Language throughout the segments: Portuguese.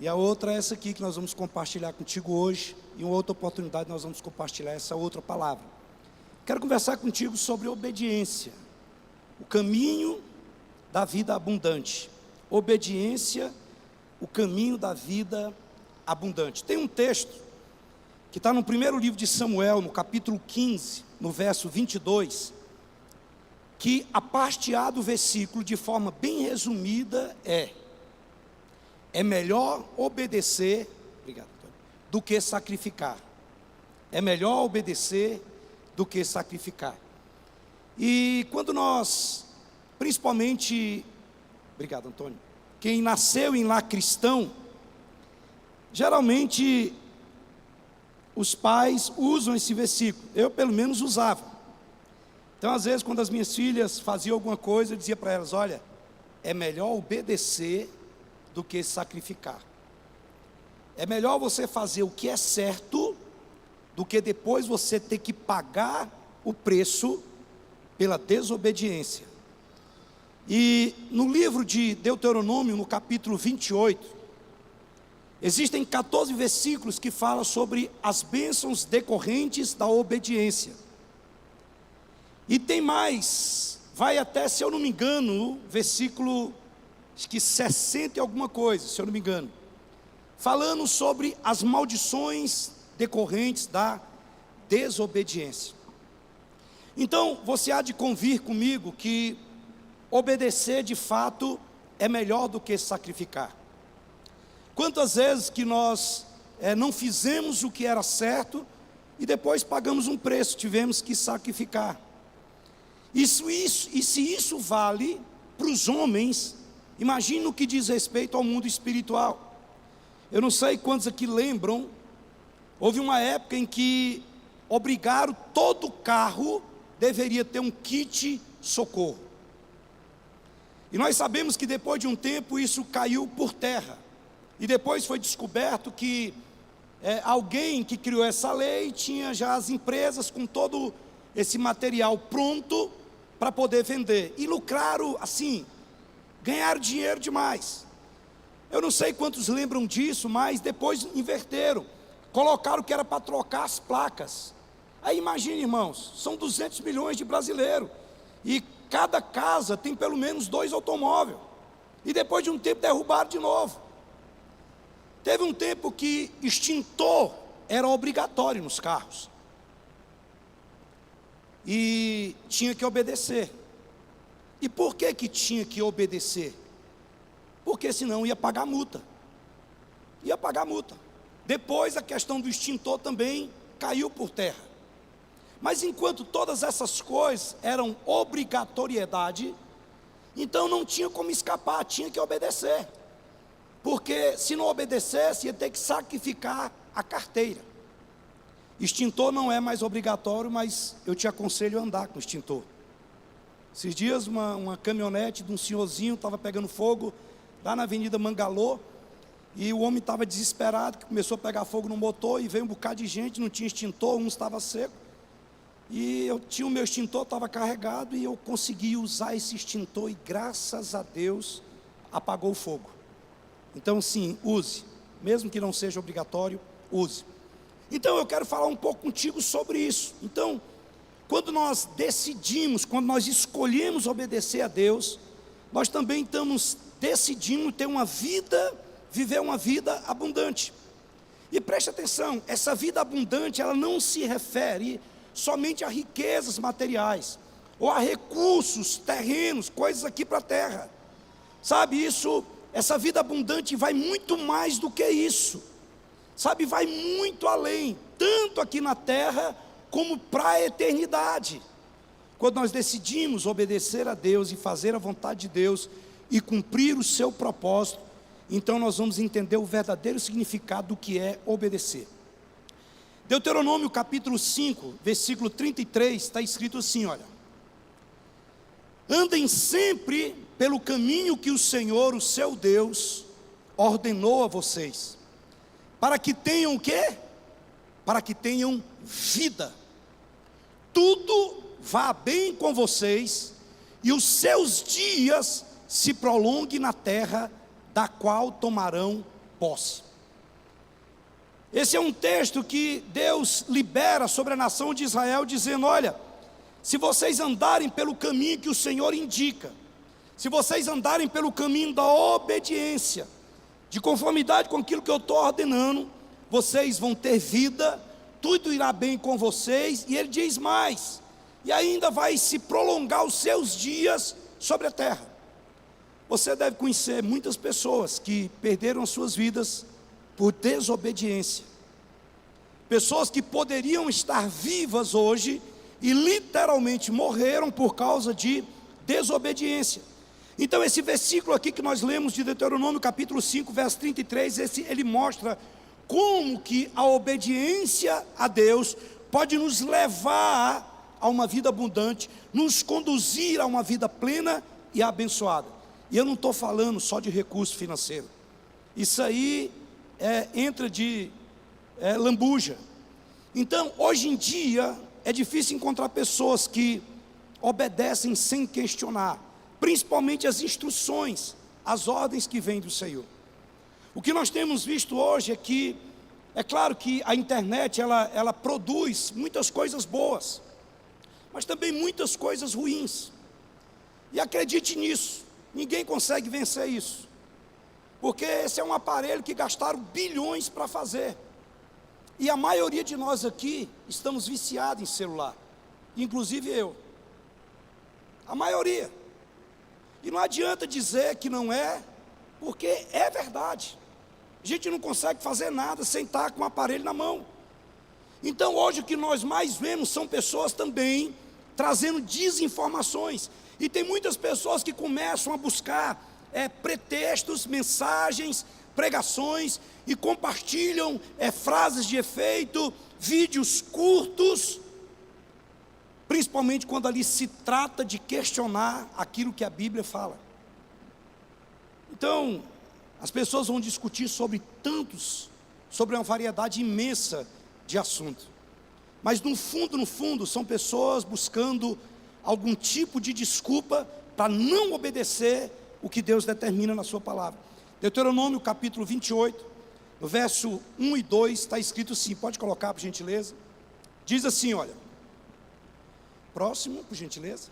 E a outra é essa aqui que nós vamos compartilhar contigo hoje. Em outra oportunidade nós vamos compartilhar essa outra palavra. Quero conversar contigo sobre obediência. O caminho da vida abundante. Obediência, o caminho da vida abundante. Tem um texto que está no primeiro livro de Samuel, no capítulo 15, no verso 22, que a parte A do versículo, de forma bem resumida, é melhor obedecer, obrigado, do que sacrificar. É melhor obedecer do que sacrificar. E quando nós, principalmente, obrigado, Antônio, quem nasceu em lar cristão, geralmente os pais usam esse versículo. Eu pelo menos usava. Então às vezes quando as minhas filhas faziam alguma coisa, eu dizia para elas: olha, é melhor obedecer do que sacrificar. É melhor você fazer o que é certo do que depois você ter que pagar o preço pela desobediência. E no livro de Deuteronômio, no capítulo 28, existem 14 versículos que falam sobre as bênçãos decorrentes da obediência. E tem mais, vai até, se eu não me engano, versículo, acho que 60 e alguma coisa, se eu não me engano, falando sobre as maldições decorrentes da desobediência. Então, você há de convir comigo que obedecer de fato é melhor do que sacrificar. Quantas vezes que nós não fizemos o que era certo e depois pagamos um preço, tivemos que sacrificar. E se isso vale para os homens, imagine o que diz respeito ao mundo espiritual. Eu não sei quantos aqui lembram, houve uma época em que obrigaram todo carro deveria ter um kit socorro. E nós sabemos que depois de um tempo isso caiu por terra. E depois foi descoberto que alguém que criou essa lei tinha já as empresas com todo esse material pronto para poder vender. E lucraram assim, ganharam dinheiro demais. Eu não sei quantos lembram disso, mas depois inverteram. Colocaram que era para trocar as placas. Aí imagine, irmãos, são 200 milhões de brasileiros. E cada casa tem pelo menos 2 automóveis. E depois de um tempo derrubaram de novo. Teve um tempo que extintor era obrigatório nos carros. E tinha que obedecer. E por que tinha que obedecer? Porque senão ia pagar multa. Ia pagar multa. Depois a questão do extintor também caiu por terra. Mas enquanto todas essas coisas eram obrigatoriedade, então não tinha como escapar, tinha que obedecer. Porque se não obedecesse, ia ter que sacrificar a carteira. Extintor não é mais obrigatório, mas eu te aconselho a andar com extintor. Esses dias uma caminhonete de um senhorzinho estava pegando fogo lá na Avenida Mangalô, e o homem estava desesperado, que começou a pegar fogo no motor, e veio um bocado de gente, não tinha extintor, um estava seco. E eu tinha o meu extintor, estava carregado, e eu consegui usar esse extintor, e graças a Deus, apagou o fogo. Então sim, use, mesmo que não seja obrigatório, use. Então eu quero falar um pouco contigo sobre isso. Então, quando nós decidimos, quando nós escolhemos obedecer a Deus, nós também estamos decidindo ter uma vida, viver uma vida abundante. E preste atenção, essa vida abundante, ela não se refere somente a riquezas materiais, ou a recursos terrenos, coisas aqui para a terra. Sabe, essa vida abundante vai muito mais do que isso. Sabe, vai muito além, tanto aqui na terra, como para a eternidade. Quando nós decidimos obedecer a Deus e fazer a vontade de Deus, e cumprir o seu propósito, então nós vamos entender o verdadeiro significado do que é obedecer. Deuteronômio capítulo 5, versículo 33, está escrito assim, olha: andem sempre pelo caminho que o Senhor, o seu Deus, ordenou a vocês, para que tenham o quê? Para que tenham vida, tudo vá bem com vocês, e os seus dias se prolonguem na terra, da qual tomarão posse. Esse é um texto que Deus libera sobre a nação de Israel, dizendo: olha, se vocês andarem pelo caminho que o Senhor indica, se vocês andarem pelo caminho da obediência, de conformidade com aquilo que eu estou ordenando, vocês vão ter vida, tudo irá bem com vocês. E ele diz mais: e ainda vai se prolongar os seus dias sobre a terra. Você deve conhecer muitas pessoas que perderam as suas vidas por desobediência, pessoas que poderiam estar vivas hoje e literalmente morreram por causa de desobediência. Então esse versículo aqui que nós lemos de Deuteronômio capítulo 5, verso 33, ele mostra como que a obediência a Deus pode nos levar a uma vida abundante, nos conduzir a uma vida plena e abençoada. E eu não estou falando só de recurso financeiro, isso aí entra de lambuja. Então hoje em dia é difícil encontrar pessoas que obedecem sem questionar, principalmente as instruções, as ordens que vêm do Senhor. O que nós temos visto hoje é que, é claro que a internet ela produz muitas coisas boas, mas também muitas coisas ruins. E acredite nisso, ninguém consegue vencer isso, porque esse é um aparelho que gastaram bilhões para fazer. E a maioria de nós aqui estamos viciados em celular, inclusive eu, a maioria. E não adianta dizer que não é, porque é verdade. A gente não consegue fazer nada sem estar com o aparelho na mão. Então hoje o que nós mais vemos são pessoas também trazendo desinformações. E tem muitas pessoas que começam a buscar pretextos, mensagens, pregações, e compartilham frases de efeito, vídeos curtos, principalmente quando ali se trata de questionar aquilo que a Bíblia fala. Então, as pessoas vão discutir sobre uma variedade imensa de assuntos, mas no fundo, são pessoas buscando algum tipo de desculpa para não obedecer o que Deus determina na sua palavra. Deuteronômio capítulo 28, no verso 1 e 2, está escrito assim, pode colocar por gentileza, diz assim, olha, próximo por gentileza: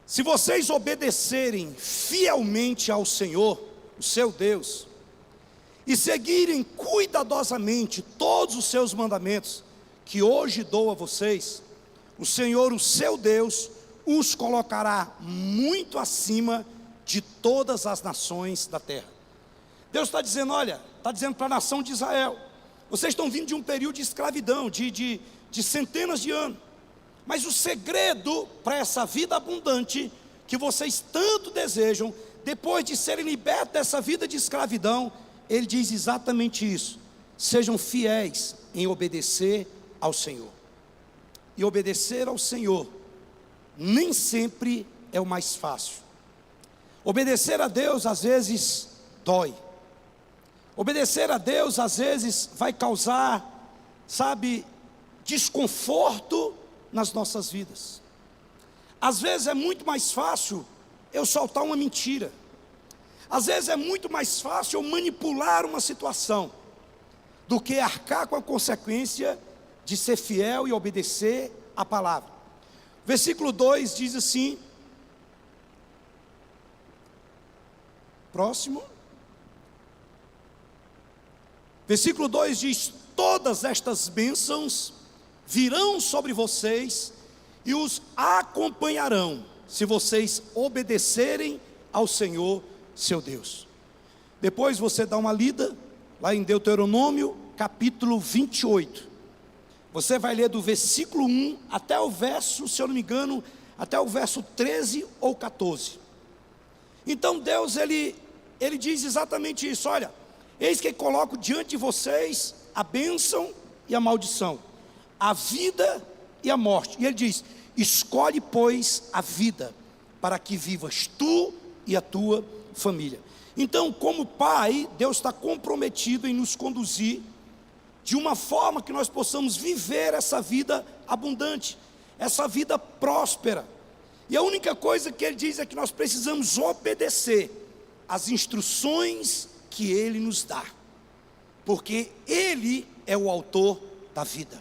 se vocês obedecerem fielmente ao Senhor, o seu Deus, e seguirem cuidadosamente todos os seus mandamentos, que hoje dou a vocês, o Senhor, o seu Deus, os colocará muito acima de todas as nações da terra. Deus está dizendo, olha, está dizendo para a nação de Israel: vocês estão vindo de um período de escravidão, de centenas de anos, mas o segredo para essa vida abundante, que vocês tanto desejam, depois de serem libertos dessa vida de escravidão, Ele diz exatamente isso: sejam fiéis em obedecer ao Senhor. E obedecer ao Senhor nem sempre é o mais fácil. Obedecer a Deus às vezes dói. Obedecer a Deus às vezes vai causar, desconforto nas nossas vidas. Às vezes é muito mais fácil eu soltar uma mentira. Às vezes é muito mais fácil eu manipular uma situação do que arcar com a consequência de ser fiel e obedecer a palavra. Versículo 2 diz assim, próximo. Versículo 2 diz: todas estas bênçãos virão sobre vocês e os acompanharão, se vocês obedecerem ao Senhor, seu Deus. Depois você dá uma lida lá em Deuteronômio capítulo 28. Você vai ler do versículo 1 até o verso, se eu não me engano, até o verso 13 ou 14. Então Deus, ele diz exatamente isso: olha, eis que coloco diante de vocês a bênção e a maldição, a vida e a morte. E ele diz: escolhe, pois, a vida, para que vivas tu e a tua família. Então, como Pai, Deus está comprometido em nos conduzir de uma forma que nós possamos viver essa vida abundante, essa vida próspera. E a única coisa que Ele diz é que nós precisamos obedecer as instruções que Ele nos dá, porque Ele é o autor da vida.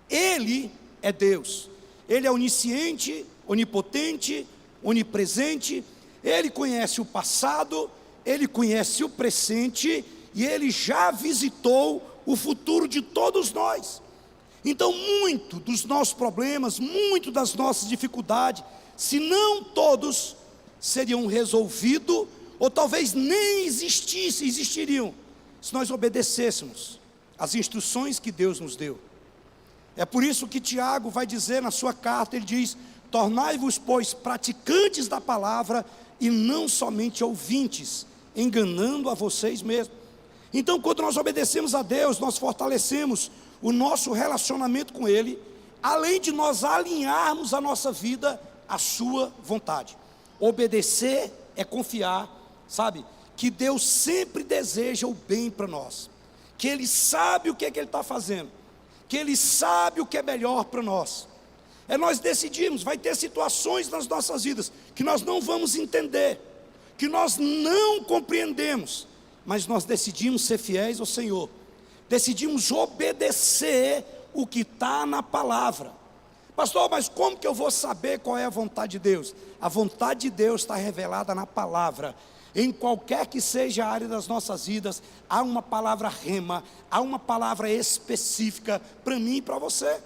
Ele é Deus, Ele é onisciente, onipotente, onipresente. Ele conhece o passado, Ele conhece o presente e Ele já visitou o futuro de todos nós. Então, muito dos nossos problemas, muito das nossas dificuldades, se não todos, seriam resolvidos, ou talvez nem existiriam, se nós obedecêssemos as instruções que Deus nos deu. É por isso que Tiago vai dizer na sua carta, ele diz: tornai-vos, pois, praticantes da palavra, e não somente ouvintes, enganando a vocês mesmos. Então, quando nós obedecemos a Deus, nós fortalecemos o nosso relacionamento com Ele, além de nós alinharmos a nossa vida à sua vontade. Obedecer é confiar, sabe, que Deus sempre deseja o bem para nós, que Ele sabe o que é que Ele está fazendo, que Ele sabe o que é melhor para nós. É nós decidirmos. Vai ter situações nas nossas vidas que nós não vamos entender, que nós não compreendemos, mas nós decidimos ser fiéis ao Senhor, decidimos obedecer o que está na palavra. Pastor, mas como que eu vou saber qual é a vontade de Deus? A vontade de Deus está revelada na palavra. Em qualquer que seja a área das nossas vidas, há uma palavra rema, há uma palavra específica para mim e para você.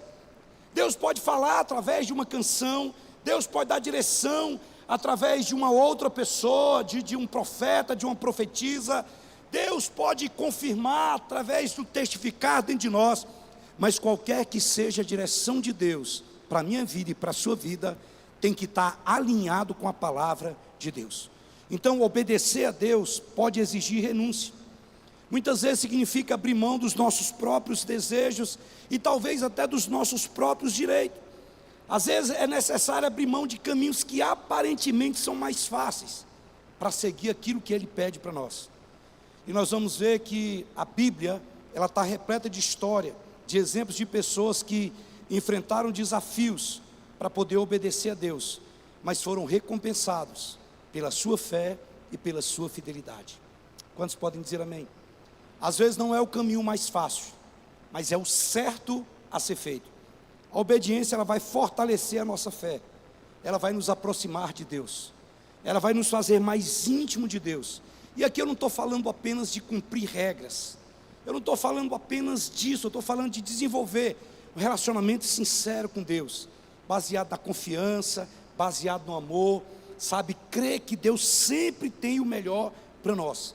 Deus pode falar através de uma canção, Deus pode dar direção através de uma outra pessoa, de um profeta, de uma profetisa. Deus pode confirmar através do testificar dentro de nós, mas qualquer que seja a direção de Deus para a minha vida e para a sua vida, tem que estar alinhado com a palavra de Deus. Então, obedecer a Deus pode exigir renúncia. Muitas vezes significa abrir mão dos nossos próprios desejos e talvez até dos nossos próprios direitos. Às vezes é necessário abrir mão de caminhos que aparentemente são mais fáceis para seguir aquilo que Ele pede para nós. E nós vamos ver que a Bíblia, ela está repleta de história, de exemplos de pessoas que enfrentaram desafios para poder obedecer a Deus, mas foram recompensados pela sua fé e pela sua fidelidade. Quantos podem dizer amém? Às vezes não é o caminho mais fácil, mas é o certo a ser feito. A obediência, ela vai fortalecer a nossa fé, ela vai nos aproximar de Deus, ela vai nos fazer mais íntimo de Deus. E aqui eu não estou falando apenas de cumprir regras, eu não estou falando apenas disso, eu estou falando de desenvolver um relacionamento sincero com Deus, baseado na confiança, baseado no amor, sabe, crer que Deus sempre tem o melhor para nós.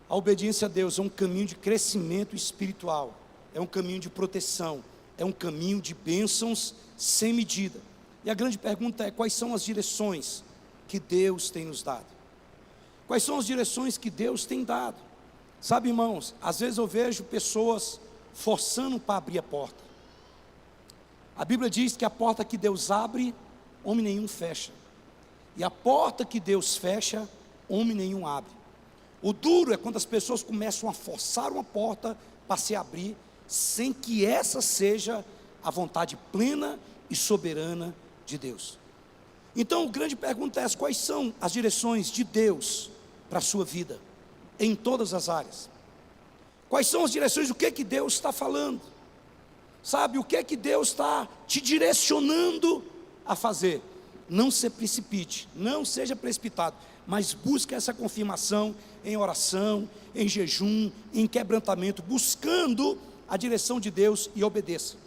A obediência a Deus é um caminho de crescimento espiritual, é um caminho de proteção, é um caminho de bênçãos sem medida. E a grande pergunta é: quais são as direções que Deus tem nos dado? Quais são as direções que Deus tem dado? Sabe, irmãos, às vezes eu vejo pessoas forçando para abrir a porta. A Bíblia diz que a porta que Deus abre, homem nenhum fecha, e a porta que Deus fecha, homem nenhum abre. O duro é quando as pessoas começam a forçar uma porta para se abrir, sem que essa seja a vontade plena e soberana de Deus. Então, a grande pergunta é essa: quais são as direções de Deus para a sua vida, em todas as áreas? Quais são as direções, o que é que Deus está falando? Sabe, o que é que Deus está te direcionando a fazer? Não se precipite, não seja precipitado, mas busque essa confirmação em oração, em jejum, em quebrantamento, buscando a direção de Deus, e obedeça.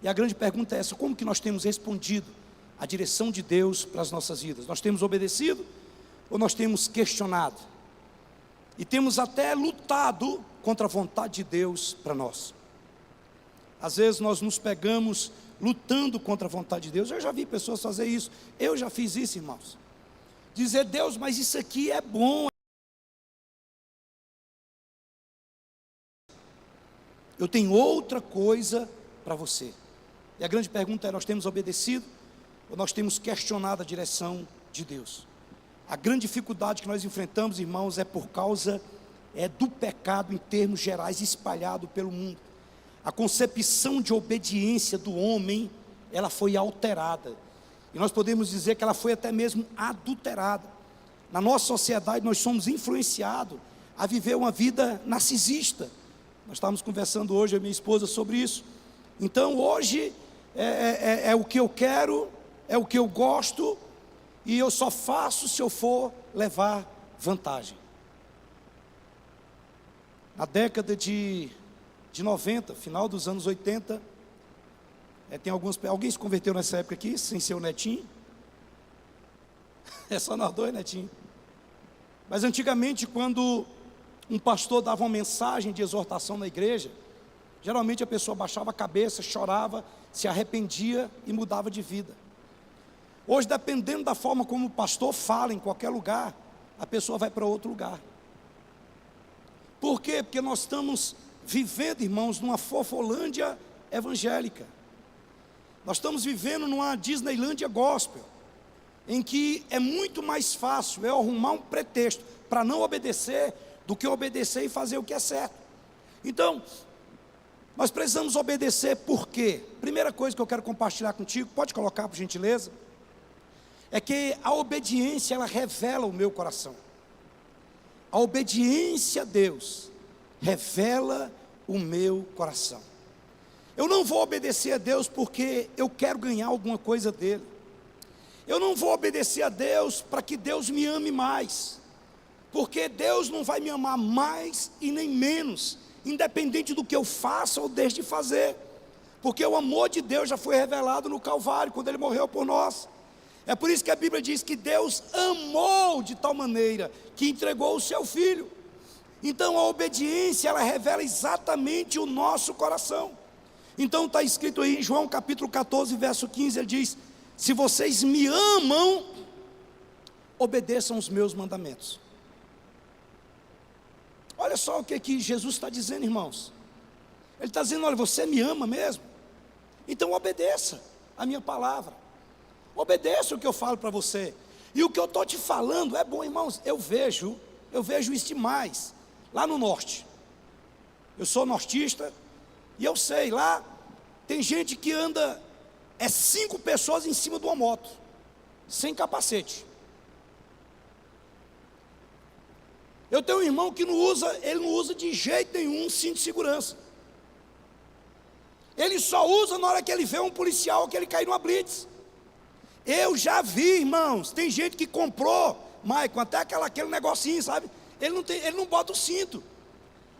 E a grande pergunta é essa: como que nós temos respondido a direção de Deus para as nossas vidas? Nós temos obedecido ou nós temos questionado? E temos até lutado contra a vontade de Deus para nós. Às vezes nós nos pegamos lutando contra a vontade de Deus. Eu já vi pessoas fazer isso, eu já fiz isso, irmãos. Dizer: Deus, mas isso aqui é bom, eu tenho outra coisa para você. E a grande pergunta é: nós temos obedecido ou nós temos questionado a direção de Deus? A grande dificuldade que nós enfrentamos, irmãos, é por causa do pecado em termos gerais espalhado pelo mundo. A concepção de obediência do homem, ela foi alterada, e nós podemos dizer que ela foi até mesmo adulterada. Na nossa sociedade nós somos influenciados a viver uma vida narcisista. Nós estávamos conversando hoje, eu e minha esposa, sobre isso. Então hoje é o que eu quero, é o que eu gosto, e eu só faço se eu for levar vantagem. Na década de 90, final dos anos 80, alguém se converteu nessa época aqui, sem ser o Netinho? É só nós dois, Netinho. Mas antigamente, quando um pastor dava uma mensagem de exortação na igreja, geralmente a pessoa baixava a cabeça, chorava, se arrependia e mudava de vida. Hoje, dependendo da forma como o pastor fala em qualquer lugar, a pessoa vai para outro lugar. Por quê? Porque nós estamos vivendo, irmãos, numa fofolândia evangélica. Nós estamos vivendo numa Disneylândia gospel, em que é muito mais fácil eu arrumar um pretexto para não obedecer, do que obedecer e fazer o que é certo. Então, nós precisamos obedecer por quê? Primeira coisa que eu quero compartilhar contigo, pode colocar por gentileza, é que a obediência, ela revela o meu coração. A obediência a Deus revela o meu coração. Eu não vou obedecer a Deus porque eu quero ganhar alguma coisa dele. Eu não vou obedecer a Deus para que Deus me ame mais, porque Deus não vai me amar mais e nem menos, independente do que eu faça ou deixe de fazer, porque o amor de Deus já foi revelado no Calvário, quando Ele morreu por nós. É por isso que a Bíblia diz que Deus amou de tal maneira que entregou o seu Filho. Então a obediência, ela revela exatamente o nosso coração. Então está escrito aí em João capítulo 14, verso 15, ele diz: se vocês me amam, obedeçam os meus mandamentos. Olha só o que Jesus está dizendo, irmãos. Ele está dizendo: olha, você me ama mesmo? Então obedeça a minha palavra. Obedeça o que eu falo para você. E o que eu estou te falando é bom, irmãos. Eu vejo isso demais lá no norte. Eu sou nortista e eu sei, lá tem gente que anda 5 pessoas em cima de uma moto, sem capacete. Eu tenho um irmão que ele não usa de jeito nenhum cinto de segurança. Ele só usa na hora que ele vê um policial, que ele cai numa blitz. Eu já vi, irmãos, tem gente que comprou, Maicon, até aquele negocinho, sabe? Ele não bota o cinto.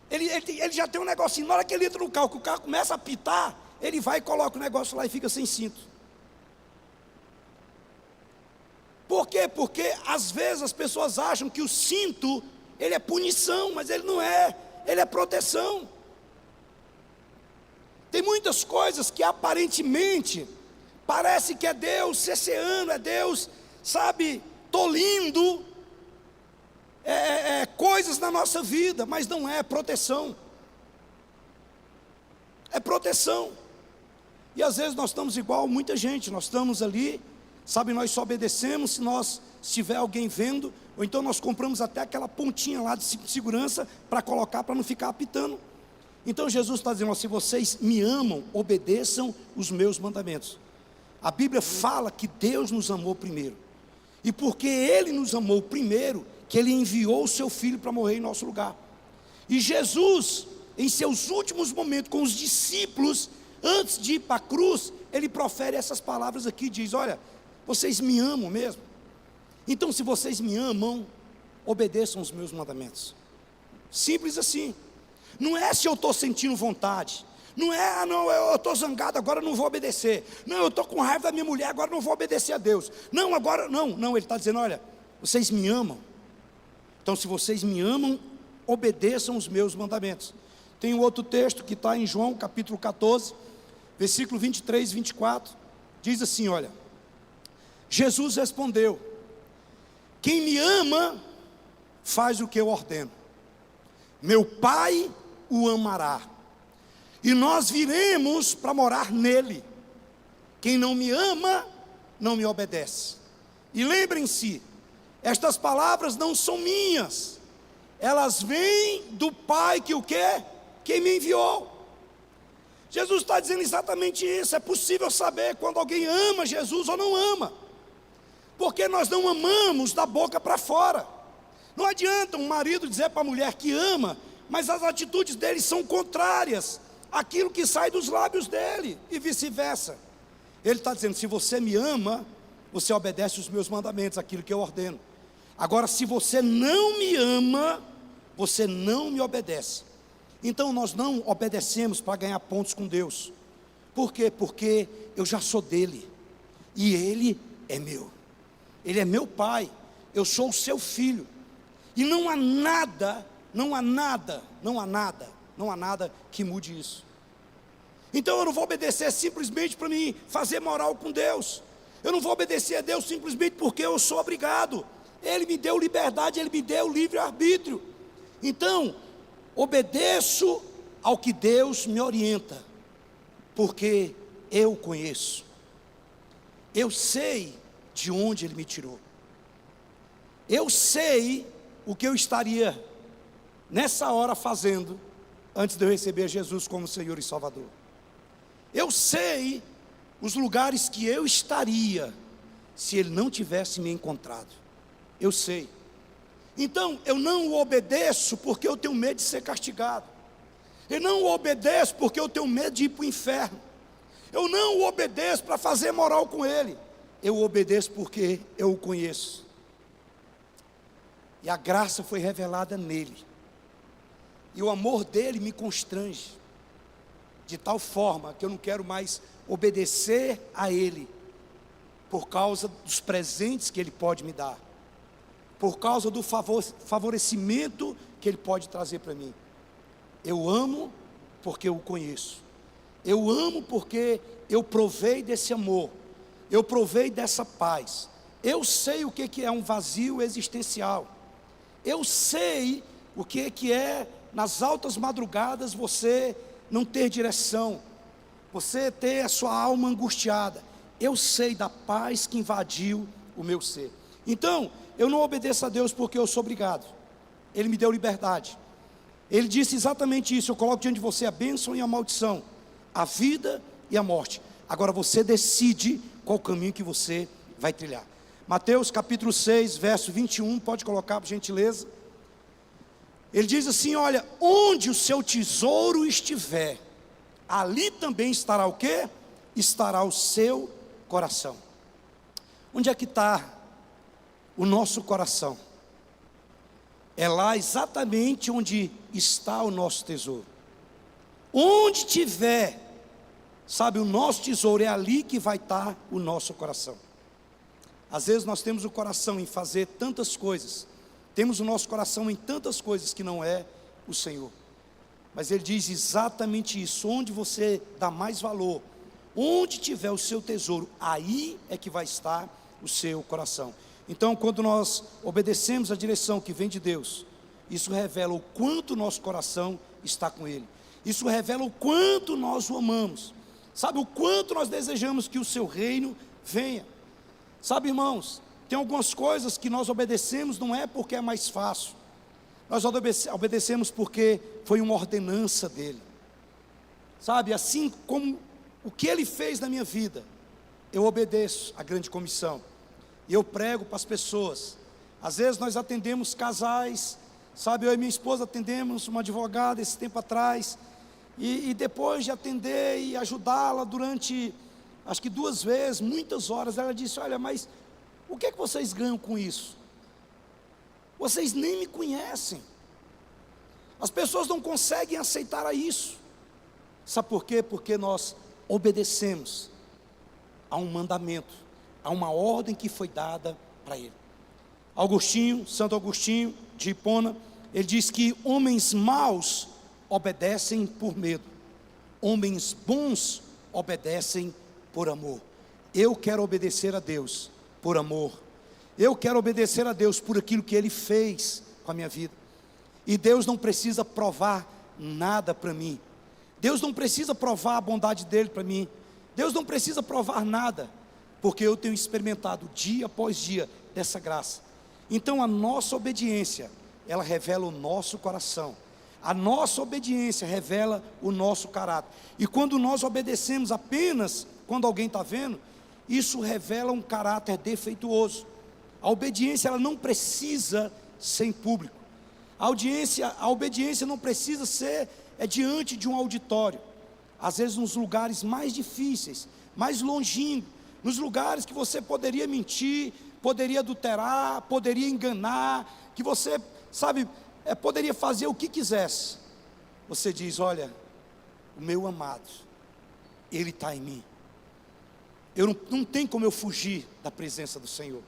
Ele já tem um negocinho, na hora que ele entra no carro, que o carro começa a apitar, ele vai e coloca o negócio lá e fica sem cinto. Por quê? Porque às vezes as pessoas acham que o cinto, ele é punição, mas ele não é, ele é proteção. Tem muitas coisas que aparentemente parece que é Deus cesseando, é Deus, sabe, tolindo coisas na nossa vida, mas não é proteção. É proteção. E às vezes nós estamos igual muita gente, nós estamos ali, sabe, nós só obedecemos se tiver alguém vendo, ou então nós compramos até aquela pontinha lá de segurança para colocar, para não ficar apitando. Então Jesus está dizendo: se vocês me amam, obedeçam os meus mandamentos. A Bíblia fala que Deus nos amou primeiro, e porque Ele nos amou primeiro, que Ele enviou o seu Filho para morrer em nosso lugar. E Jesus, em seus últimos momentos com os discípulos, antes de ir para a cruz, Ele profere essas palavras aqui, diz: olha, vocês me amam mesmo? Então, se vocês me amam, obedeçam os meus mandamentos. Simples assim. Não é se eu estou sentindo vontade, não é, não, eu estou zangado, agora não vou obedecer. Não, eu estou com raiva da minha mulher, agora não vou obedecer a Deus. Não, agora, não, Ele está dizendo: olha, vocês me amam. Então, se vocês me amam, obedeçam os meus mandamentos. Tem um outro texto que está em João capítulo 14, versículo 23 e 24, diz assim, olha: Jesus respondeu: quem me ama, faz o que eu ordeno. Meu Pai o amará, e nós viremos para morar nele. Quem não me ama, não me obedece. E lembrem-se, estas palavras não são minhas, elas vêm do Pai que o quê? Quem me enviou. Jesus está dizendo exatamente isso. É possível saber quando alguém ama Jesus ou não ama, porque nós não amamos da boca para fora, Não adianta um marido dizer para a mulher que ama, mas as atitudes dele são contrárias àquilo que sai dos lábios dele, e vice-versa. Ele está dizendo: se você me ama, você obedece os meus mandamentos, aquilo que eu ordeno. Agora, se você não me ama, você não me obedece. Então nós não obedecemos para ganhar pontos com Deus. Por quê? Porque eu já sou dele, e ele é meu. Ele é meu pai, eu sou o seu filho. E não há nada que mude isso. Então eu não vou obedecer simplesmente para me fazer moral com Deus. Eu não vou obedecer a Deus simplesmente porque eu sou obrigado. Ele me deu liberdade, Ele me deu livre-arbítrio. Então, obedeço ao que Deus me orienta, porque eu o conheço. Eu sei de onde Ele me tirou. Eu sei o que eu estaria nessa hora fazendo antes de eu receber Jesus como Senhor e Salvador. Eu sei os lugares que eu estaria se Ele não tivesse me encontrado. Eu sei. Então eu não o obedeço porque eu tenho medo de ser castigado. Eu não o obedeço porque eu tenho medo de ir para o inferno. Eu não o obedeço para fazer moral com Ele. Eu o obedeço porque eu o conheço. E a graça foi revelada nele. E o amor dele me constrange, de tal forma que eu não quero mais obedecer a Ele, por causa dos presentes que Ele pode me dar, por causa do favorecimento que Ele pode trazer para mim. Eu amo porque eu o conheço. Eu amo porque eu provei desse amor. Eu provei dessa paz. Eu sei o que é um vazio existencial. Eu sei o que é nas altas madrugadas você não ter direção, você ter a sua alma angustiada. Eu sei da paz que invadiu o meu ser. Então, eu não obedeço a Deus porque eu sou obrigado. Ele me deu liberdade. Ele disse exatamente isso: eu coloco diante de você a bênção e a maldição, a vida e a morte. Agora você decide qual caminho que você vai trilhar. Mateus capítulo 6, verso 21, pode colocar por gentileza. Ele diz assim: olha, onde o seu tesouro estiver, ali também estará o quê? Estará o seu coração. Onde é que está o nosso coração? É lá exatamente onde está o nosso tesouro. Onde tiver, sabe, o nosso tesouro, é ali que vai estar o nosso coração. Às vezes nós temos o coração em fazer tantas coisas, temos o nosso coração em tantas coisas que não é o Senhor. Mas Ele diz exatamente isso: onde você dá mais valor, onde tiver o seu tesouro, aí é que vai estar o seu coração. Então, quando nós obedecemos a direção que vem de Deus, isso revela o quanto o nosso coração está com Ele. Isso revela o quanto nós o amamos. Sabe, o quanto nós desejamos que o seu reino venha. Sabe, irmãos, tem algumas coisas que nós obedecemos não é porque é mais fácil. Nós obedecemos porque foi uma ordenança dele. Sabe, assim como o que ele fez na minha vida, eu obedeço à grande comissão. E eu prego para as pessoas. Às vezes nós atendemos casais, sabe, eu e minha esposa atendemos uma advogada esse tempo atrás. E depois de atender e ajudá-la durante, acho que 2 vezes, muitas horas, ela disse: olha, mas o que é que vocês ganham com isso? Vocês nem me conhecem. As pessoas não conseguem aceitar isso. Sabe por quê? Porque nós obedecemos a um mandamento, a uma ordem que foi dada para ele. Santo Agostinho de Hipona, ele diz que homens maus obedecem por medo, homens bons obedecem por amor. Eu quero obedecer a Deus por amor. Eu quero obedecer a Deus por aquilo que Ele fez com a minha vida. E Deus não precisa provar nada para mim. Deus não precisa provar a bondade dEle para mim. Deus não precisa provar nada, porque eu tenho experimentado dia após dia dessa graça. Então a nossa obediência, ela revela o nosso coração. A nossa obediência revela o nosso caráter. E quando nós obedecemos apenas quando alguém está vendo, isso revela um caráter defeituoso. A obediência, ela não precisa sem público. A obediência não precisa ser diante de um auditório. Às vezes nos lugares mais difíceis, mais longínquos, nos lugares que você poderia mentir, poderia adulterar, poderia enganar, que você, poderia fazer o que quisesse. Você diz: olha, o meu amado, Ele está em mim. Não tem como eu fugir da presença do Senhor.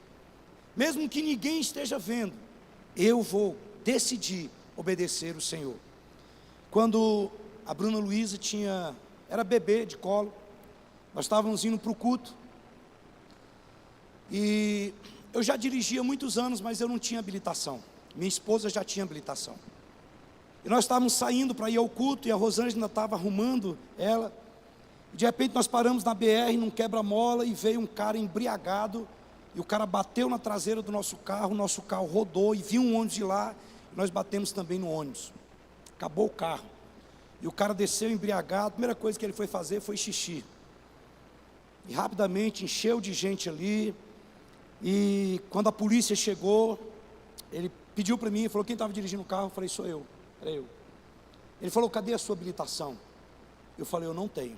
Mesmo que ninguém esteja vendo, eu vou decidir obedecer o Senhor. Quando a Bruna Luísa era bebê de colo, nós estávamos indo para o culto, e eu já dirigia há muitos anos, mas eu não tinha habilitação. Minha esposa já tinha habilitação. E nós estávamos saindo para ir ao culto, e a Rosângela estava arrumando ela. De repente nós paramos na BR, num quebra-mola, e veio um cara embriagado, e o cara bateu na traseira do nosso carro, o nosso carro rodou, e viu um ônibus de lá, e nós batemos também no ônibus. Acabou o carro. E o cara desceu embriagado, a primeira coisa que ele foi fazer foi xixi. E rapidamente encheu de gente ali, e quando a polícia chegou, ele pediu para mim, falou: quem estava dirigindo o carro? Eu falei: sou eu, era eu. Ele falou: cadê a sua habilitação? Eu falei: eu não tenho.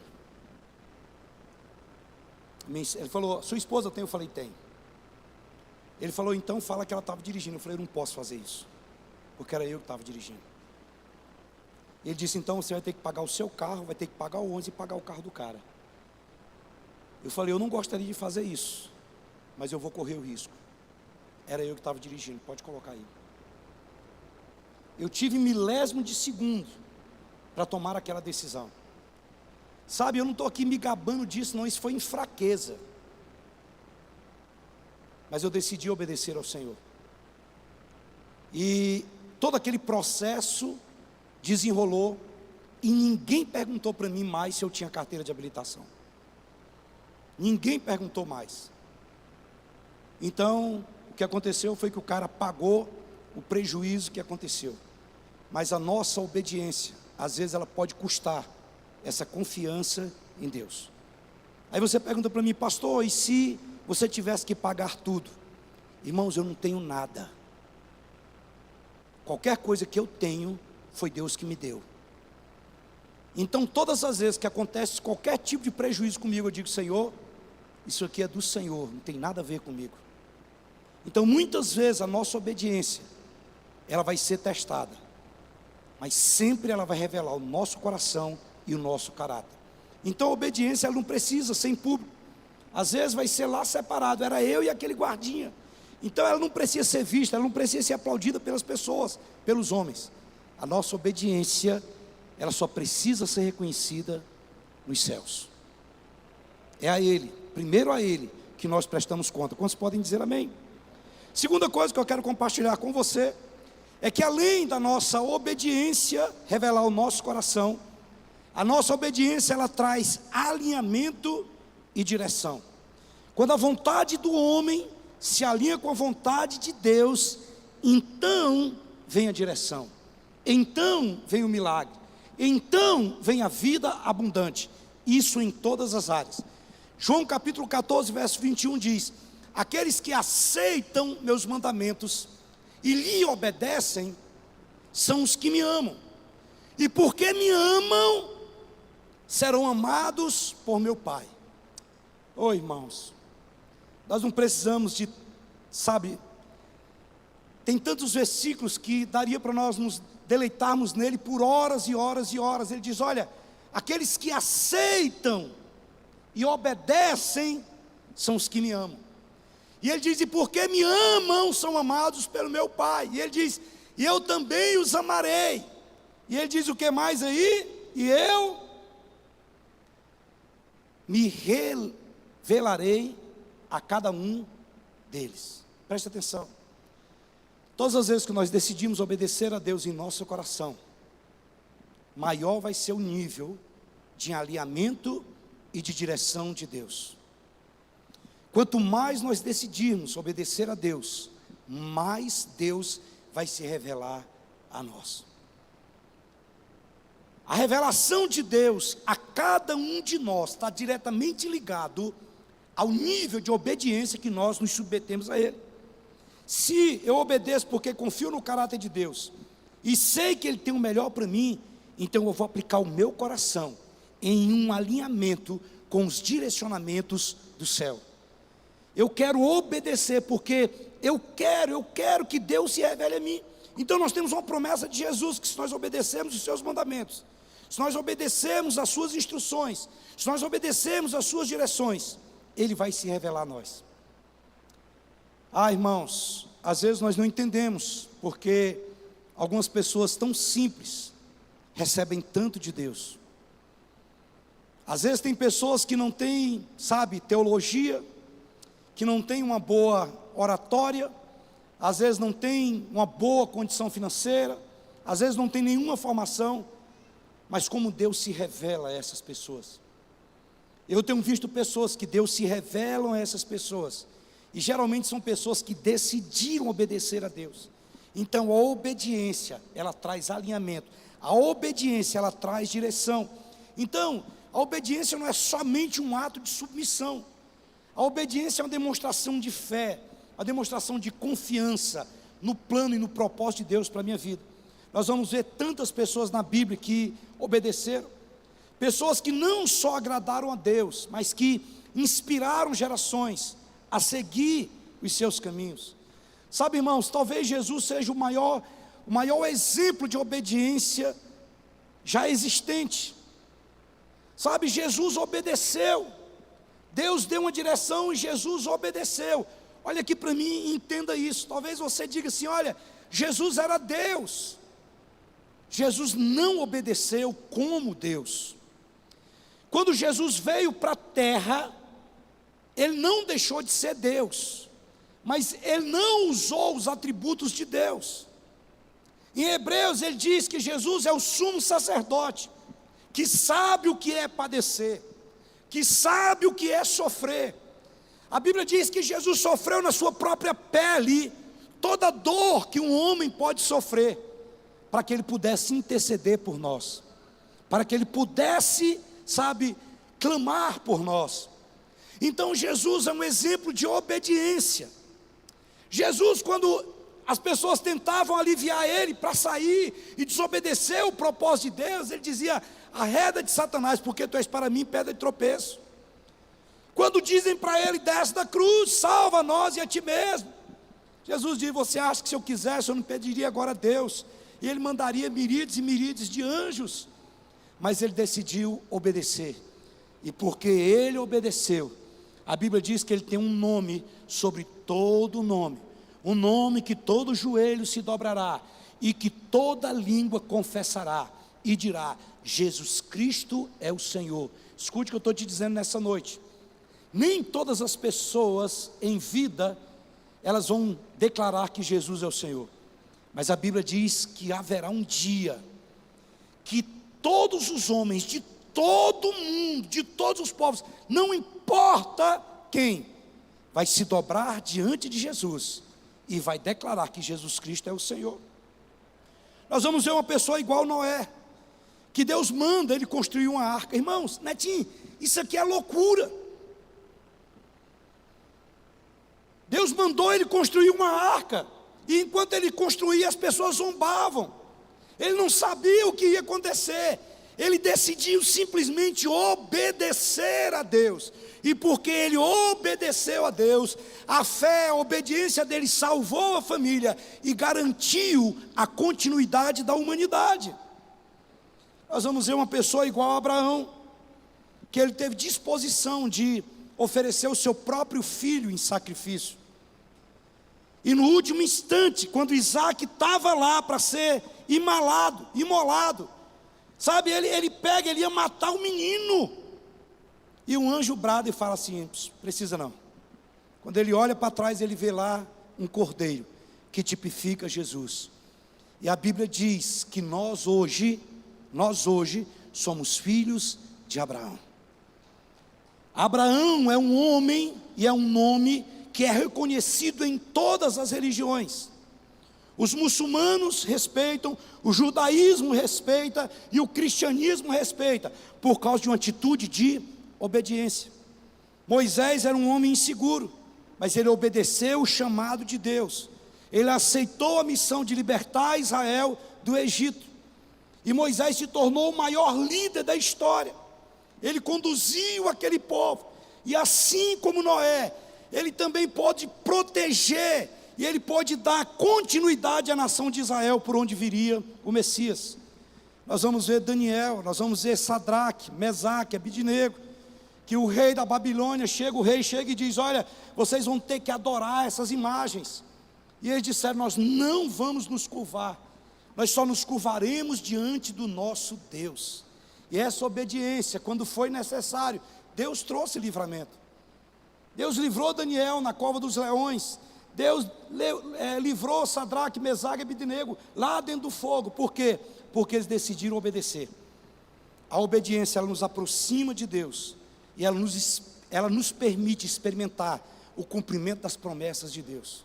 Ele falou: sua esposa tem? Eu falei: tem. Ele falou: então fala que ela estava dirigindo. Eu falei: eu não posso fazer isso, porque era eu que estava dirigindo. Ele disse: então você vai ter que pagar o seu carro, vai ter que pagar o ônibus e pagar o carro do cara. Eu falei: eu não gostaria de fazer isso, mas eu vou correr o risco. Era eu que estava dirigindo, pode colocar aí. Eu tive milésimo de segundo para tomar aquela decisão. Eu não estou aqui me gabando disso, não, isso foi em fraqueza. Mas eu decidi obedecer ao Senhor. E todo aquele processo desenrolou, e ninguém perguntou para mim mais se eu tinha carteira de habilitação. Ninguém perguntou mais. Então, o que aconteceu foi que o cara pagou o prejuízo que aconteceu. Mas a nossa obediência, às vezes ela pode custar essa confiança em Deus. Aí você pergunta para mim: pastor, e se você tivesse que pagar tudo? Irmãos, eu não tenho nada. Qualquer coisa que eu tenho, foi Deus que me deu. Então todas as vezes que acontece qualquer tipo de prejuízo comigo, eu digo: Senhor, isso aqui é do Senhor, não tem nada a ver comigo. Então muitas vezes a nossa obediência, ela vai ser testada, mas sempre ela vai revelar o nosso coração e o nosso caráter. Então a obediência, ela não precisa ser em público. Às vezes vai ser lá separado, era eu e aquele guardinha. Então ela não precisa ser vista, ela não precisa ser aplaudida pelas pessoas, pelos homens. A nossa obediência, ela só precisa ser reconhecida nos céus. É a Ele, primeiro a Ele, que nós prestamos conta. Quantos podem dizer amém? Segunda coisa que eu quero compartilhar com você, é que além da nossa obediência revelar o nosso coração, a nossa obediência, ela traz alinhamento e direção. Quando a vontade do homem se alinha com a vontade de Deus, então vem a direção, então vem o milagre, então vem a vida abundante. Isso em todas as áreas. João capítulo 14, verso 21 diz: aqueles que aceitam meus mandamentos e lhe obedecem, são os que me amam, e porque me amam, serão amados por meu Pai. Ô irmãos, nós não precisamos de, tem tantos versículos que daria para nós nos deleitarmos nele por horas e horas e horas. Ele diz: olha, aqueles que aceitam e obedecem, são os que me amam. E ele diz: e porque me amam, são amados pelo meu Pai. E ele diz: e eu também os amarei. E ele diz o que mais aí? E eu me revelarei a cada um deles. Preste atenção. Todas as vezes que nós decidimos obedecer a Deus em nosso coração, maior vai ser o nível de alinhamento e de direção de Deus. Quanto mais nós decidirmos obedecer a Deus, mais Deus vai se revelar a nós. A revelação de Deus a cada um de nós está diretamente ligado ao nível de obediência que nós nos submetemos a Ele. Se eu obedeço porque confio no caráter de Deus, e sei que Ele tem o melhor para mim, então eu vou aplicar o meu coração em um alinhamento com os direcionamentos do céu. Eu quero obedecer porque eu quero que Deus se revele a mim. Então nós temos uma promessa de Jesus, que se nós obedecermos os seus mandamentos, se nós obedecermos as suas instruções, se nós obedecermos as suas direções, Ele vai se revelar a nós. Irmãos, às vezes nós não entendemos, porque algumas pessoas tão simples recebem tanto de Deus. Às vezes tem pessoas que não têm, teologia, que não têm uma boa oratória, às vezes não têm uma boa condição financeira, às vezes não tem nenhuma formação, mas como Deus se revela a essas pessoas. Eu tenho visto pessoas que Deus se revelam a essas pessoas, e geralmente são pessoas que decidiram obedecer a Deus. Então a obediência, ela traz alinhamento, a obediência, ela traz direção. Então, a obediência não é somente um ato de submissão, a obediência é uma demonstração de fé, a demonstração de confiança no plano e no propósito de Deus para a minha vida. Nós vamos ver tantas pessoas na Bíblia que obedeceram, pessoas que não só agradaram a Deus, mas que inspiraram gerações a seguir os seus caminhos. Sabe, irmãos, talvez Jesus seja o maior exemplo de obediência já existente. Sabe, Jesus obedeceu, Deus deu uma direção e Jesus obedeceu. Olha aqui para mim e entenda isso. Talvez você diga assim: olha, Jesus era Deus. Jesus não obedeceu como Deus. Quando Jesus veio para a terra, Ele não deixou de ser Deus, mas Ele não usou os atributos de Deus. Em Hebreus ele diz que Jesus é o sumo sacerdote, que sabe o que é padecer, que sabe o que é sofrer. A Bíblia diz que Jesus sofreu na sua própria pele toda a dor que um homem pode sofrer, para que Ele pudesse interceder por nós, para que Ele pudesse, clamar por nós. Então Jesus é um exemplo de obediência. Jesus, quando as pessoas tentavam aliviar Ele para sair e desobedecer o propósito de Deus, Ele dizia: arreda de Satanás, porque tu és para mim pedra de tropeço. Quando dizem para Ele: desce da cruz, salva a nós e a ti mesmo, Jesus diz: você acha que se eu quisesse eu não pediria agora a Deus, e Ele mandaria miríades e miríades de anjos? Mas Ele decidiu obedecer, e porque Ele obedeceu, a Bíblia diz que Ele tem um nome sobre todo nome, um nome que todo joelho se dobrará, e que toda língua confessará, e dirá: Jesus Cristo é o Senhor. Escute o que eu estou te dizendo nessa noite. Nem todas as pessoas em vida, elas vão declarar que Jesus é o Senhor, mas a Bíblia diz que haverá um dia, que todos os homens, de todo mundo, de todos os povos, não importa quem, vai se dobrar diante de Jesus, e vai declarar que Jesus Cristo é o Senhor. Nós vamos ver uma pessoa igual Noé, que Deus manda ele construir uma arca. Irmãos, Netinho, isso aqui é loucura. Deus mandou ele construir uma arca, e enquanto ele construía, as pessoas zombavam. Ele não sabia o que ia acontecer. Ele decidiu simplesmente obedecer a Deus, e porque ele obedeceu a Deus, a fé, a obediência dele salvou a família e garantiu a continuidade da humanidade. Nós vamos ver uma pessoa igual a Abraão, que ele teve disposição de oferecer o seu próprio filho em sacrifício, e no último instante, quando Isaac estava lá para ser imolado, ele ia matar o menino, e um anjo brada e fala assim: precisa não. Quando ele olha para trás, ele vê lá um cordeiro, que tipifica Jesus. E a Bíblia diz que nós hoje somos filhos de Abraão. Abraão é um homem e é um nome que é reconhecido em todas as religiões. Os muçulmanos respeitam, o judaísmo respeita e o cristianismo respeita, por causa de uma atitude de obediência. Moisés era um homem inseguro, mas ele obedeceu o chamado de Deus. Ele aceitou a missão de libertar Israel do Egito. E Moisés se tornou o maior líder da história. Ele conduziu aquele povo. E assim como Noé, ele também pode proteger e ele pode dar continuidade à nação de Israel por onde viria o Messias. Nós vamos ver Daniel, nós vamos ver Sadraque, Mesaque, Abidnego, que o rei da Babilônia o rei chega e diz: olha, vocês vão ter que adorar essas imagens. E eles disseram: nós não vamos nos curvar, nós só nos curvaremos diante do nosso Deus. E essa obediência, quando foi necessário, Deus trouxe livramento. Deus livrou Daniel na cova dos leões. Deus livrou Sadraque, Mesaque e Abidnego lá dentro do fogo. Por quê? Porque eles decidiram obedecer. A obediência, ela nos aproxima de Deus, e ela nos permite experimentar o cumprimento das promessas de Deus.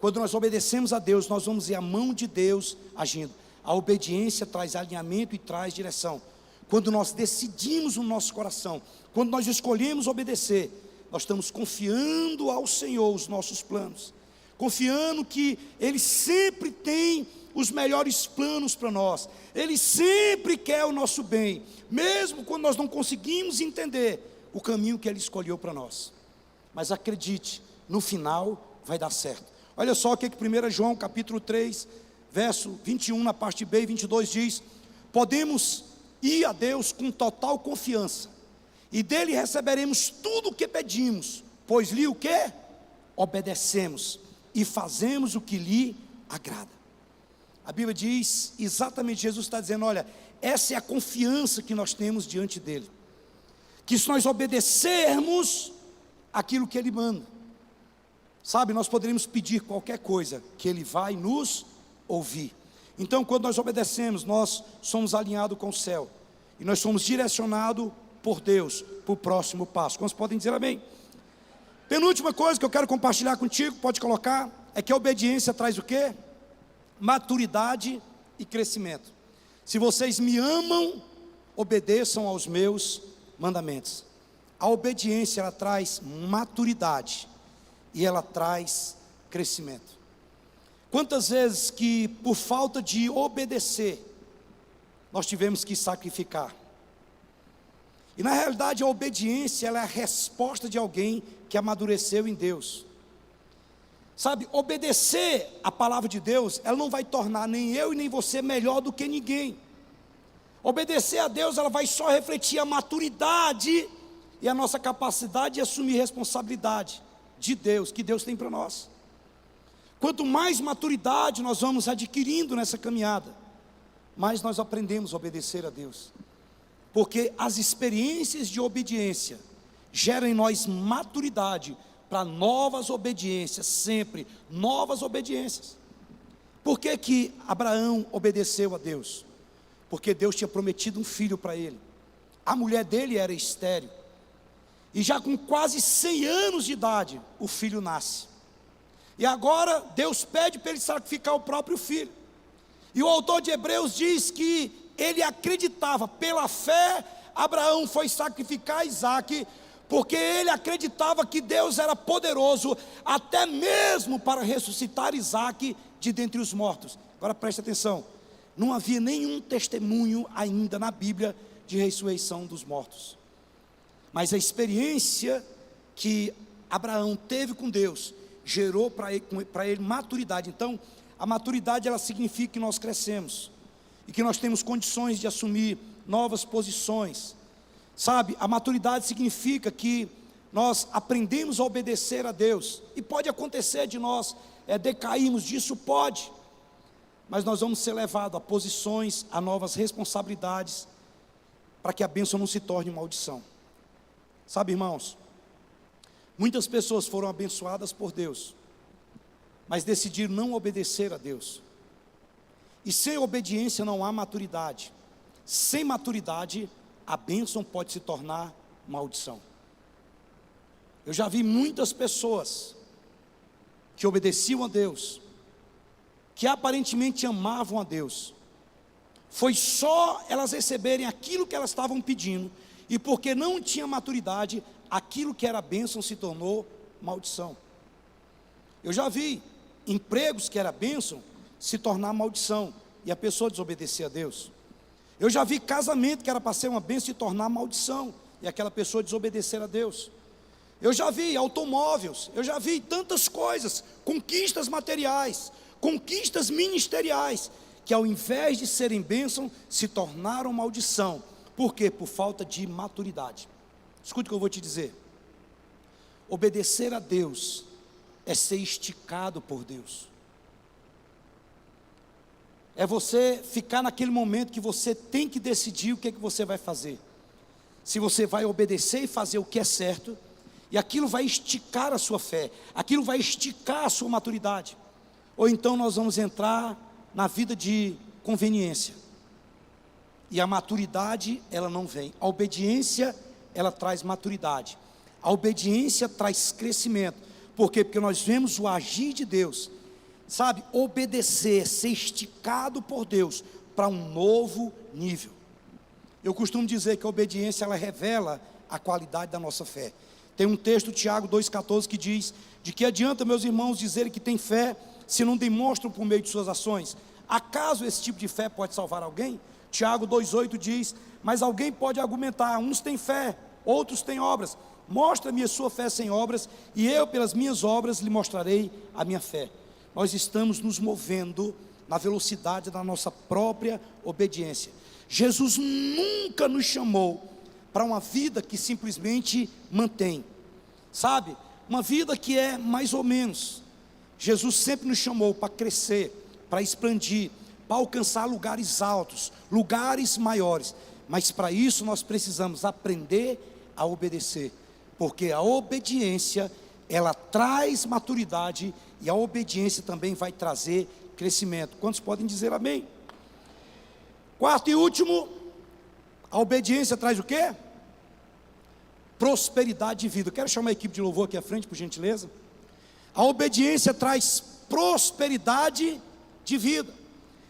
Quando nós obedecemos a Deus, nós vamos ver a mão de Deus agindo. A obediência traz alinhamento e traz direção. Quando nós decidimos no nosso coração, quando nós escolhemos obedecer, nós estamos confiando ao Senhor os nossos planos, confiando que Ele sempre tem os melhores planos para nós. Ele sempre quer o nosso bem, mesmo quando nós não conseguimos entender o caminho que Ele escolheu para nós. Mas acredite, no final vai dar certo. Olha só o que 1 João capítulo 3, verso 21, na parte B e 22 diz: podemos ir a Deus com total confiança, e dele receberemos tudo o que pedimos, pois lhe o que? Obedecemos e fazemos o que lhe agrada. A Bíblia diz, exatamente, Jesus está dizendo: olha, essa é a confiança que nós temos diante dele, que se nós obedecermos aquilo que ele manda, sabe, nós poderíamos pedir qualquer coisa, que ele vai nos ouvir. Então, quando nós obedecemos, nós somos alinhados com o céu, e nós somos direcionados por Deus para o próximo passo. Quantos podem dizer amém? Penúltima coisa que eu quero compartilhar contigo, pode colocar, é que a obediência traz o quê? Maturidade e crescimento. Se vocês me amam, obedeçam aos meus mandamentos. A obediência, ela traz maturidade e ela traz crescimento. Quantas vezes que por falta de obedecer, nós tivemos que sacrificar? E na realidade a obediência, ela é a resposta de alguém que amadureceu em Deus. Sabe, obedecer a palavra de Deus, ela não vai tornar nem eu e nem você melhor do que ninguém. Obedecer a Deus, ela vai só refletir a maturidade e a nossa capacidade de assumir responsabilidade de Deus, que Deus tem para nós. Quanto mais maturidade nós vamos adquirindo nessa caminhada, mais nós aprendemos a obedecer a Deus. Porque as experiências de obediência geram em nós maturidade para novas obediências, sempre novas obediências. Por que que Abraão obedeceu a Deus? Porque Deus tinha prometido um filho para ele. A mulher dele era estéril, e já com quase 100 anos de idade, o filho nasce. E agora Deus pede para ele sacrificar o próprio filho. E o autor de Hebreus diz que ele acreditava, pela fé, Abraão foi sacrificar Isaque, porque ele acreditava que Deus era poderoso, até mesmo para ressuscitar Isaque de dentre os mortos. Agora preste atenção, não havia nenhum testemunho ainda na Bíblia de ressurreição dos mortos. Mas a experiência que Abraão teve com Deus, gerou para ele maturidade. Então, a maturidade, ela significa que nós crescemos, e que nós temos condições de assumir novas posições. Sabe, a maturidade significa que nós aprendemos a obedecer a Deus. E pode acontecer de nós decairmos disso, pode. Mas nós vamos ser levados a posições, a novas responsabilidades, para que a bênção não se torne maldição. Sabe, irmãos, muitas pessoas foram abençoadas por Deus, mas decidiram não obedecer a Deus. E sem obediência não há maturidade. Sem maturidade, a bênção pode se tornar maldição. Eu já vi muitas pessoas que obedeciam a Deus, que aparentemente amavam a Deus. Foi só elas receberem aquilo que elas estavam pedindo, e porque não tinha maturidade, aquilo que era bênção se tornou maldição. Eu já vi empregos que era bênção se tornar maldição e a pessoa desobedecer a Deus. Eu já vi casamento que era para ser uma bênção se tornar maldição e aquela pessoa desobedecer a Deus. Eu já vi automóveis, eu já vi tantas coisas, conquistas materiais, conquistas ministeriais, que ao invés de serem bênção, se tornaram maldição. Por quê? Por falta de maturidade. Escute o que eu vou te dizer. Obedecer a Deus é ser esticado por Deus. É você ficar naquele momento que você tem que decidir o que é que você vai fazer. Se você vai obedecer e fazer o que é certo, e aquilo vai esticar a sua fé, aquilo vai esticar a sua maturidade. Ou então nós vamos entrar na vida de conveniência. E a maturidade, ela não vem. A obediência, ela traz maturidade. A obediência traz crescimento. Por quê? Porque nós vemos o agir de Deus. Sabe, obedecer, ser esticado por Deus para um novo nível. Eu costumo dizer que a obediência, ela revela a qualidade da nossa fé. Tem um texto, Tiago 2,14, que diz: de que adianta, meus irmãos, dizerem que têm fé, se não demonstram por meio de suas ações? Acaso esse tipo de fé pode salvar alguém? Tiago 2,8 diz: mas alguém pode argumentar, uns têm fé, outros têm obras. Mostra-me a sua fé sem obras, e eu pelas minhas obras lhe mostrarei a minha fé. Nós estamos nos movendo na velocidade da nossa própria obediência. Jesus nunca nos chamou para uma vida que simplesmente mantém, sabe, uma vida que é mais ou menos. Jesus sempre nos chamou para crescer, para expandir, para alcançar lugares altos, lugares maiores. Mas para isso nós precisamos aprender a obedecer, porque a obediência, ela traz maturidade, e a obediência também vai trazer crescimento. Quantos podem dizer amém? Quarto e último, a obediência traz o quê? Prosperidade de vida. Quero chamar a equipe de louvor aqui à frente, por gentileza. A obediência traz prosperidade de vida.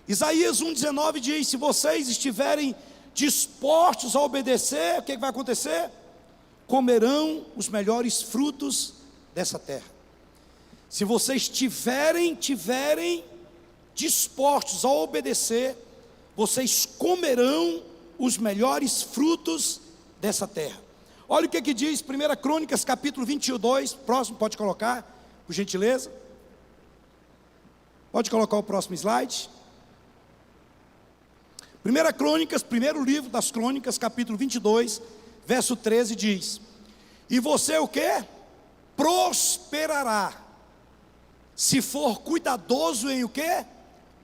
Isaías 1,19 diz: se vocês estiverem dispostos a obedecer, o que vai acontecer? Comerão os melhores frutos dessa terra. Se vocês tiverem dispostos a obedecer, vocês comerão os melhores frutos dessa terra. Olha o que diz 1 Crônicas capítulo 22, próximo, pode colocar, por gentileza. Pode colocar o próximo slide. 1 Crônicas, primeiro livro das Crônicas, capítulo 22, verso 13 diz: e você o quê? Prosperará, se for cuidadoso em o quê?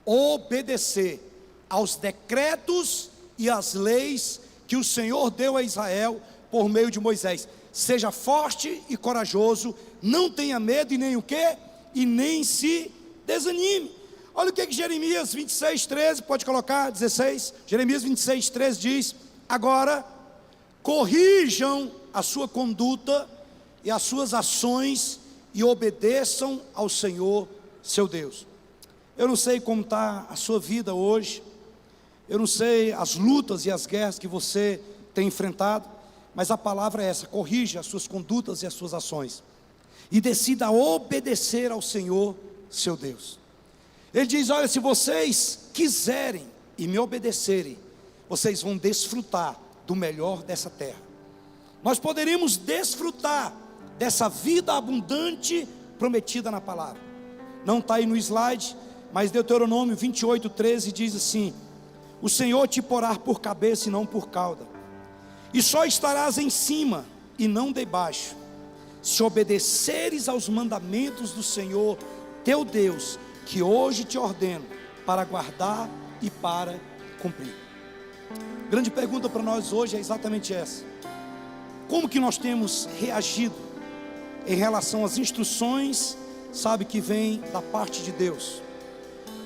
Obedecer aos decretos e às leis que o Senhor deu a Israel por meio de Moisés. Seja forte e corajoso, não tenha medo e nem o quê? E nem se desanime. Olha o que Jeremias 26, 13, pode colocar, 16, Jeremias 26, 13 diz: agora, corrijam a sua conduta e as suas ações, e obedeçam ao Senhor, seu Deus. Eu não sei como está a sua vida hoje, eu não sei as lutas e as guerras que você tem enfrentado, mas a palavra é essa: corrija as suas condutas e as suas ações, e decida obedecer ao Senhor, seu Deus. Ele diz: olha, se vocês quiserem e me obedecerem, vocês vão desfrutar do melhor dessa terra. Nós poderíamos desfrutar dessa vida abundante prometida na palavra. Não está aí no slide, mas Deuteronômio 28, 13 diz assim: o Senhor te porá por cabeça e não por cauda, e só estarás em cima e não debaixo, se obedeceres aos mandamentos do Senhor teu Deus, que hoje te ordeno para guardar e para cumprir. Grande pergunta para nós hoje é exatamente essa: como que nós temos reagido em relação às instruções, sabe, que vem da parte de Deus?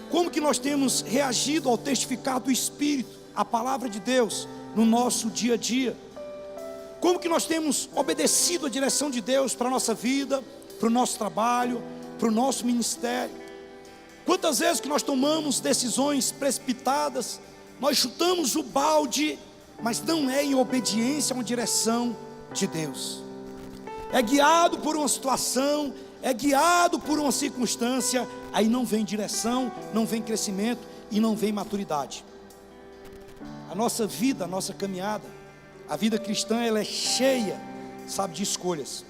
Como que nós temos reagido ao testificar do Espírito, a palavra de Deus, no nosso dia a dia? Como que nós temos obedecido a direção de Deus para a nossa vida, para o nosso trabalho, para o nosso ministério? Quantas vezes que nós tomamos decisões precipitadas, nós chutamos o balde, mas não é em obediência a uma direção de Deus. É guiado por uma situação, é guiado por uma circunstância, aí não vem direção, não vem crescimento e não vem maturidade. A nossa vida, a nossa caminhada, a vida cristã, ela é cheia, sabe, de escolhas.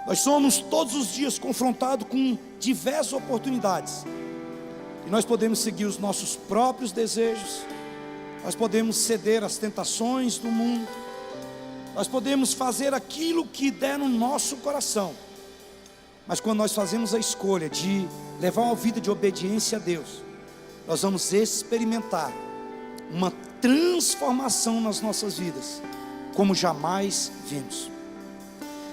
Nós somos todos os dias confrontados com diversas oportunidades. E nós podemos seguir os nossos próprios desejos, nós podemos ceder às tentações do mundo, nós podemos fazer aquilo que der no nosso coração. Mas quando nós fazemos a escolha de levar uma vida de obediência a Deus, nós vamos experimentar uma transformação nas nossas vidas, como jamais vimos.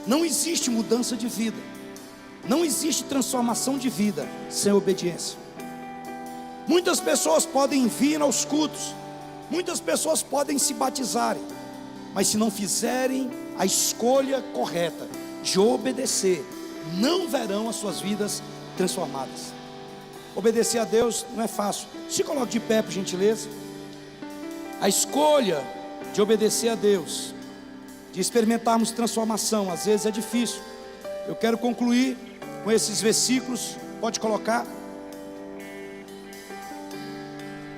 Não existe mudança de vida, não existe transformação de vida sem obediência. Muitas pessoas podem vir aos cultos, muitas pessoas podem se batizarem, mas se não fizerem a escolha correta de obedecer, não verão as suas vidas transformadas. Obedecer a Deus não é fácil. Se coloque de pé, por gentileza. A escolha de obedecer a Deus, de experimentarmos transformação, às vezes é difícil. Eu quero concluir com esses versículos, pode colocar.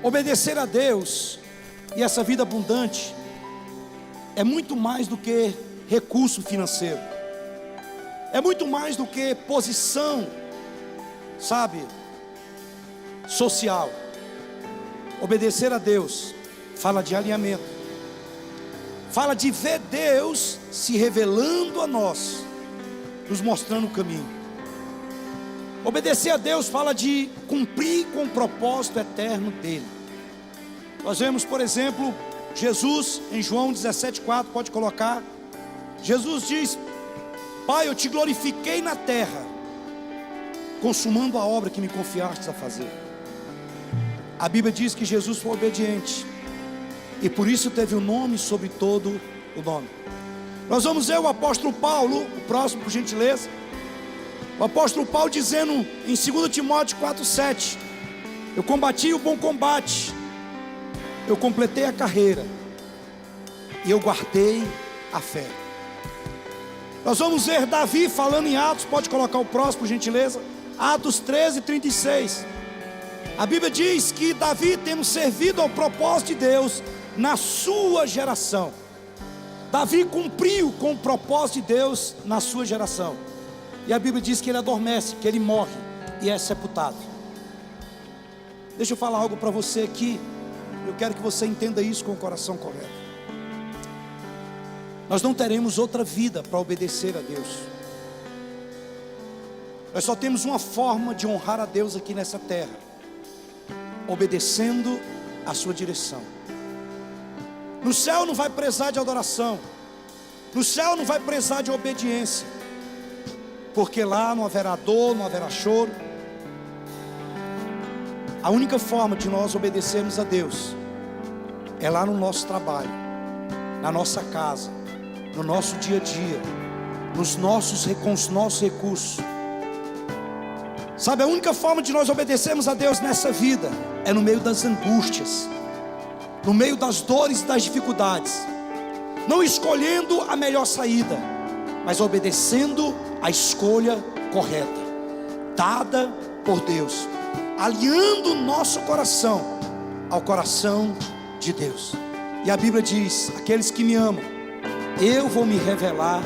Obedecer a Deus e essa vida abundante é muito mais do que recurso financeiro, é muito mais do que posição, sabe, social. Obedecer a Deus fala de alinhamento, fala de ver Deus se revelando a nós, nos mostrando o caminho. Obedecer a Deus fala de cumprir com o propósito eterno dele. Nós vemos, por exemplo, Jesus em João 17,4, pode colocar. Jesus diz: Pai, eu te glorifiquei na terra, consumando a obra que me confiaste a fazer. A Bíblia diz que Jesus foi obediente, e por isso teve o nome sobre todo o nome. Nós vamos ver o apóstolo Paulo, o próximo, por gentileza. O apóstolo Paulo dizendo em 2 Timóteo 4,7: eu combati o bom combate, eu completei a carreira, e eu guardei a fé. Nós vamos ver Davi falando em Atos, pode colocar o próximo, por gentileza. Atos 13:36. A Bíblia diz que Davi, tendo servido ao propósito de Deus na sua geração, Davi cumpriu com o propósito de Deus na sua geração. E a Bíblia diz que ele adormece, que ele morre e é sepultado. Deixa eu falar algo para você aqui. Eu quero que você entenda isso com o coração correto. Nós não teremos outra vida para obedecer a Deus. Nós só temos uma forma de honrar a Deus aqui nessa terra: obedecendo a sua direção. No céu não vai prezar de adoração, no céu não vai prezar de obediência, porque lá não haverá dor, não haverá choro. A única forma de nós obedecermos a Deus é lá no nosso trabalho, na nossa casa, no nosso dia a dia, com os nossos recursos. Sabe, a única forma de nós obedecermos a Deus nessa vida é no meio das angústias, no meio das dores e das dificuldades, não escolhendo a melhor saída, mas obedecendo a escolha correta, dada por Deus, alinhando o nosso coração ao coração de Deus. E a Bíblia diz: aqueles que me amam, eu vou me revelar